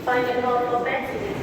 Final call for passengers.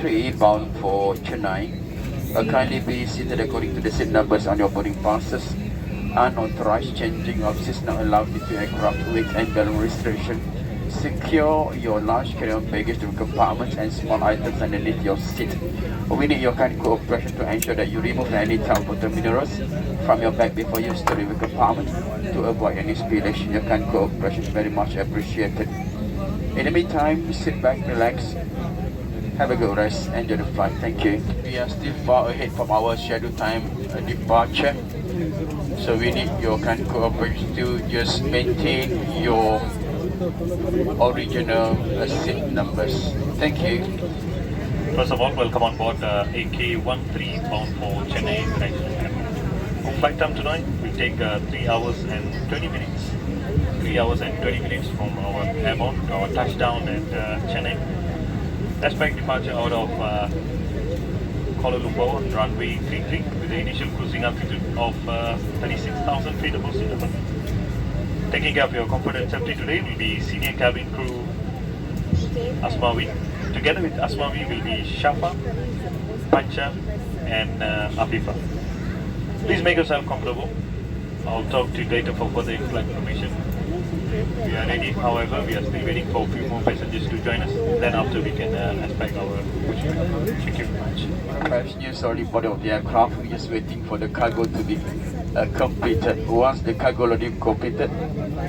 Three bound for Chennai. Kindly be seated according to the seat numbers on your boarding passes. Unauthorized changing of seats not allowed due to aircraft weight and balloon restriction. Secure your large carry-on baggage to compartments and small items underneath your seat. We need your kind cooperation to ensure that you remove any top bottom minerals from your bag before you store in the compartment to avoid any spillage. Your kind cooperation is very much appreciated. In the meantime, sit back, relax, have a good rest, enjoy the flight. Thank you. We are still far ahead from our scheduled time departure, so we need your kind cooperation to just maintain your original seat numbers. Thank you. First of all, welcome on board AK-13 bound for Chennai International Airport. Our flight time tonight will take 3 hours and 20 minutes. 3 hours and 20 minutes from our airborne to our touchdown at Chennai. Expect departure out of Kuala Lumpur, runway 33 with the initial cruising altitude of 36,000 feet above sea level. Taking care of your comfort and safety today will be senior cabin crew Asmawi. Together with Asmawi will be Shafa, Pancha and Afifa. Please make yourself comfortable. I'll talk to you later for further in-flight information. We are ready, however, we are still waiting for a few more passengers to join us. Then after we can expect our pushing. Thank you very much. Passengers already boarded of the aircraft. We're just waiting for the cargo to be completed. Once the cargo loading completed,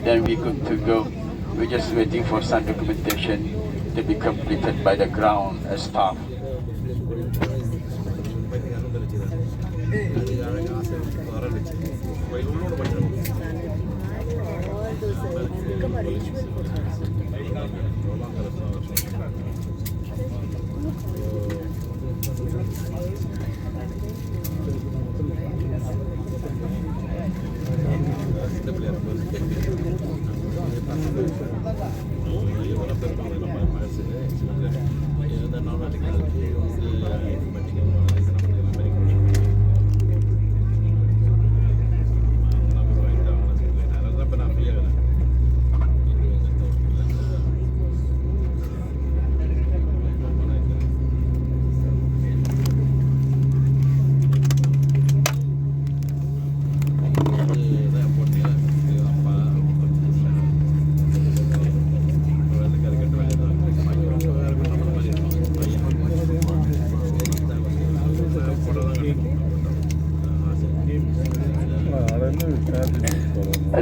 then we're good to go. We're just waiting for some documentation to be completed by the ground staff.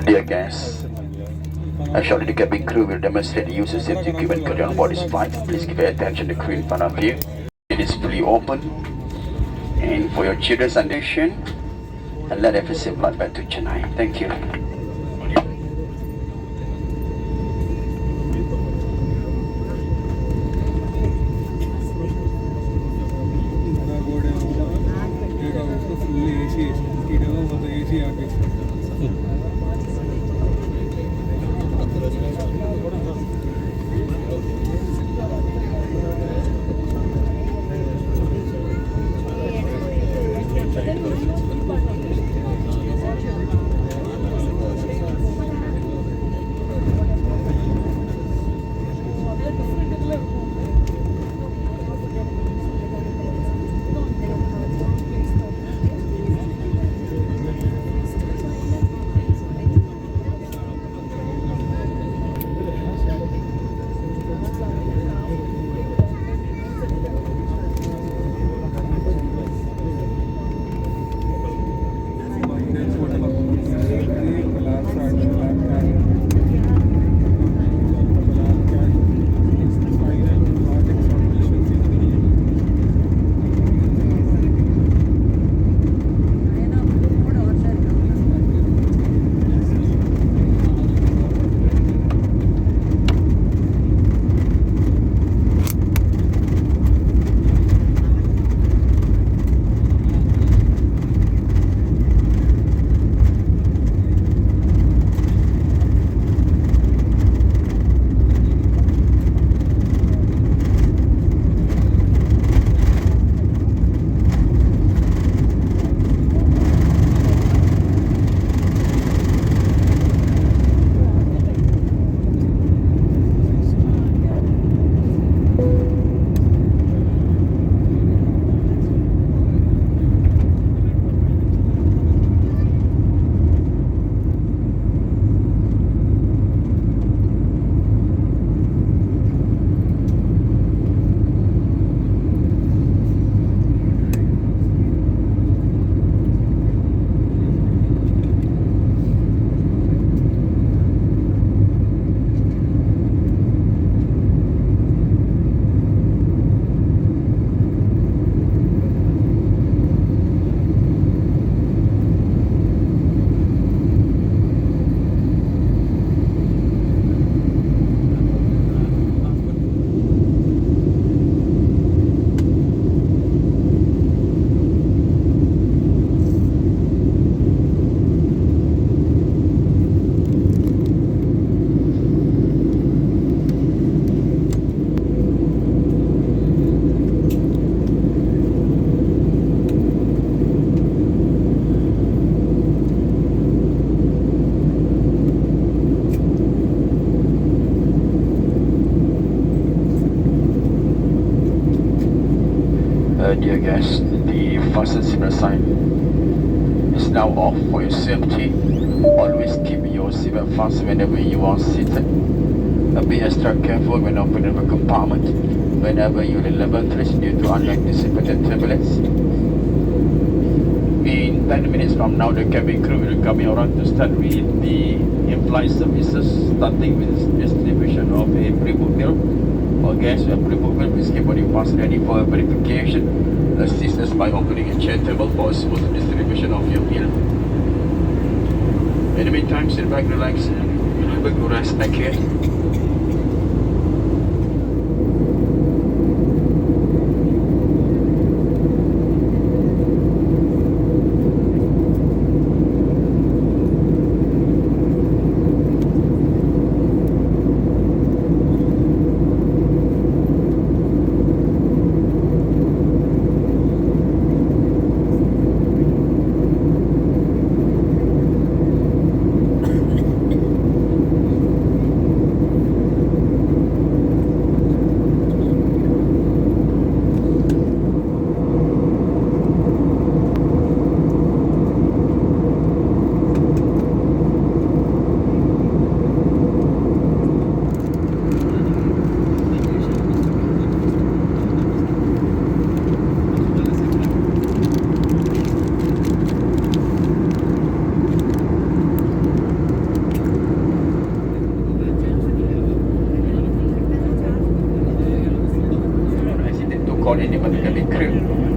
Dear guests, shortly the cabin crew will demonstrate the use of safety equipment carried on board this flight. Please give your attention to the crew in front of you. It is fully open, and for your children's attention, and let every safe flight back to Chennai. Thank you. Dear guests, the fasten seatbelt sign is now off for your safety. Always keep your seatbelt fastened whenever you are seated. Be extra careful when opening the compartment whenever you're in level 3 due to unanticipated turbulence. In 10 minutes from now, the cabin crew will come around to start with the in-flight services, starting with distribution of a pre-book meal. For guests who have pre-book meal, please keep boarding pass ready for verification. Assist us by opening a chair table for a smooth distribution of your meal. In the meantime, sit back, relax, and have a good rest. Thank you.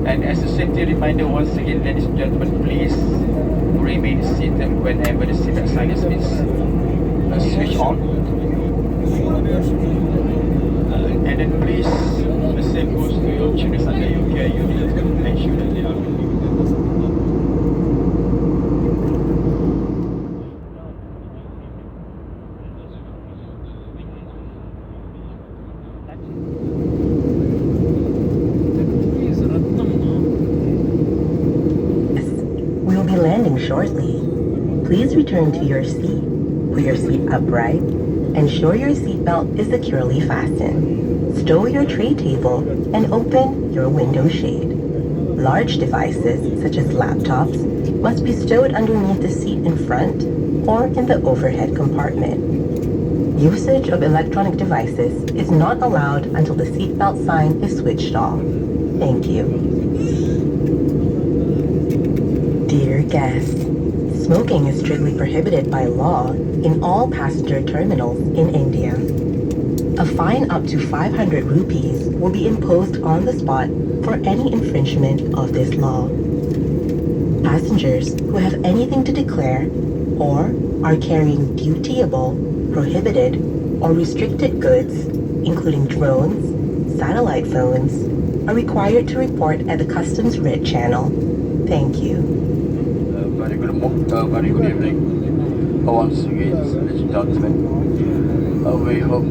And as a safety reminder, once again, ladies and gentlemen, please remain seated whenever the seatbelt sign is switched on. And then please, the same goes to your children under your care. You need to ensure that they are shortly. Please return to your seat. Put your seat upright. Ensure your seatbelt is securely fastened. Stow your tray table and open your window shade. Large devices, such as laptops, must be stowed underneath the seat in front or in the overhead compartment. Usage of electronic devices is not allowed until the seatbelt sign is switched off. Thank you. Dear guests, smoking is strictly prohibited by law in all passenger terminals in India. A fine up to 500 rupees will be imposed on the spot for any infringement of this law. Passengers who have anything to declare or are carrying dutiable, prohibited, or restricted goods, including drones, satellite phones, are required to report at the Customs Red Channel. Thank you. Very good evening. Once again, ladies and gentlemen, we hope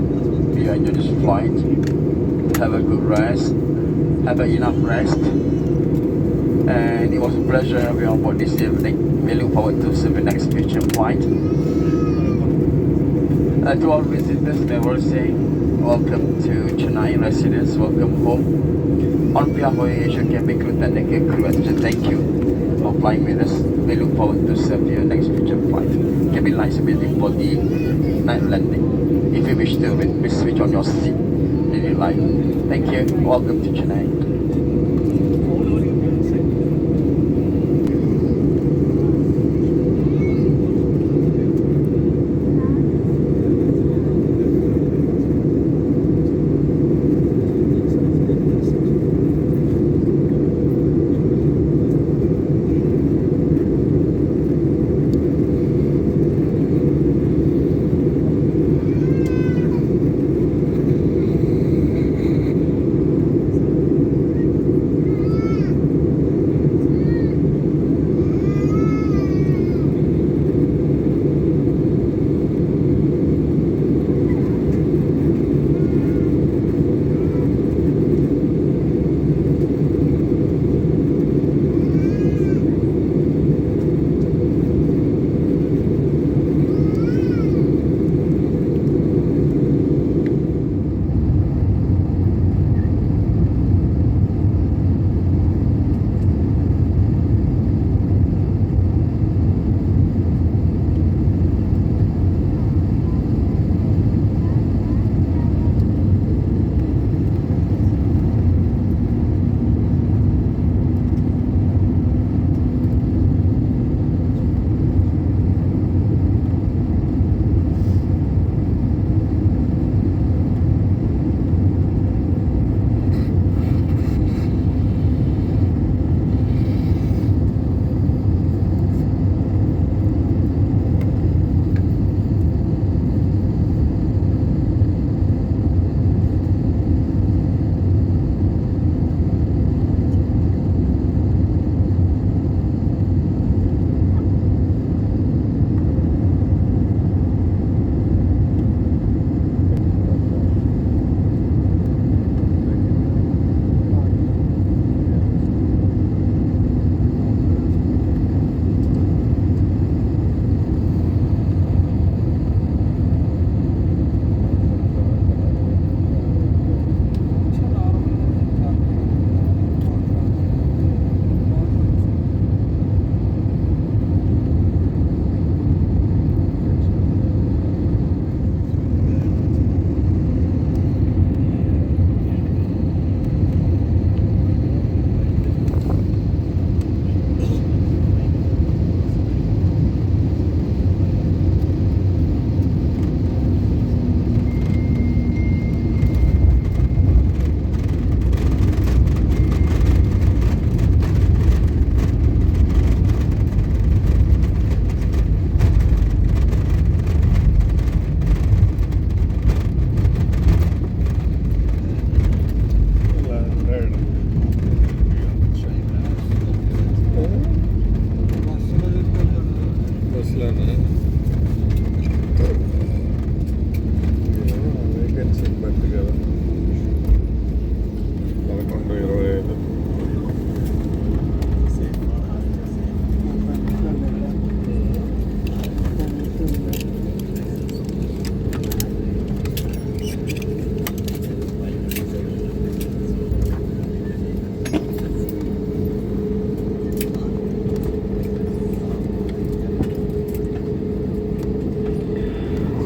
you enjoy this flight. Have a good rest. Have enough rest. And it was a pleasure having you on board this evening. We look forward to seeing the next future flight. To all visitors, they will say, welcome to Chennai residents, welcome home. On behalf of Asia cabin crew and the crew, thank you for flying with us. We look forward to serve your next future flight. Cabin lights waiting for the night landing. If you wish to, please switch on your seat in light. Thank you. Welcome to Chennai.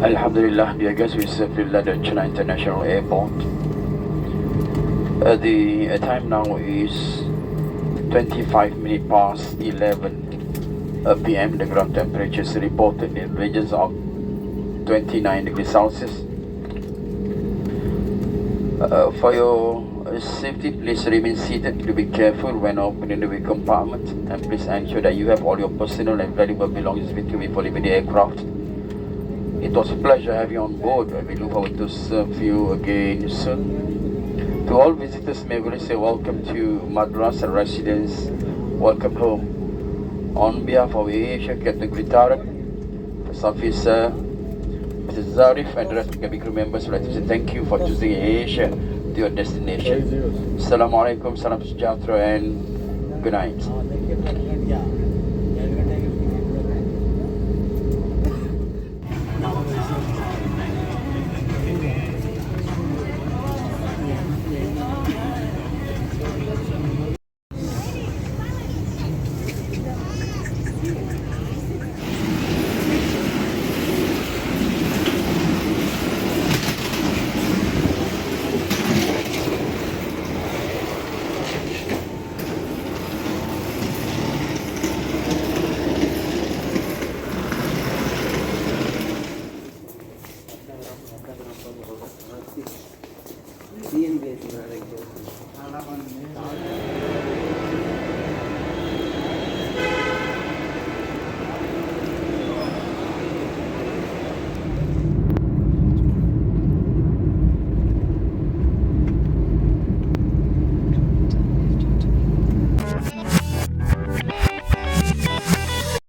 Alhamdulillah, dear guests, we safely landed at Chennai International Airport. The time now is 25 minutes past 11 p.m. The ground temperature is reported in regions of 29 degrees Celsius. For your safety, please remain seated. To be careful when opening the compartment, and please ensure that you have all your personal and valuable belongings with you before leaving the aircraft. It was a pleasure having you on board. We look forward to serve you again soon. To all visitors, may we say welcome to Madras and residents. Welcome home. On behalf of Asia, Captain Guitarak, First Officer Mr. Zarif, and the rest of the crew members, I'd like to say thank you for choosing Asia to your destination. Assalamualaikum, salam sejahtera, and good night.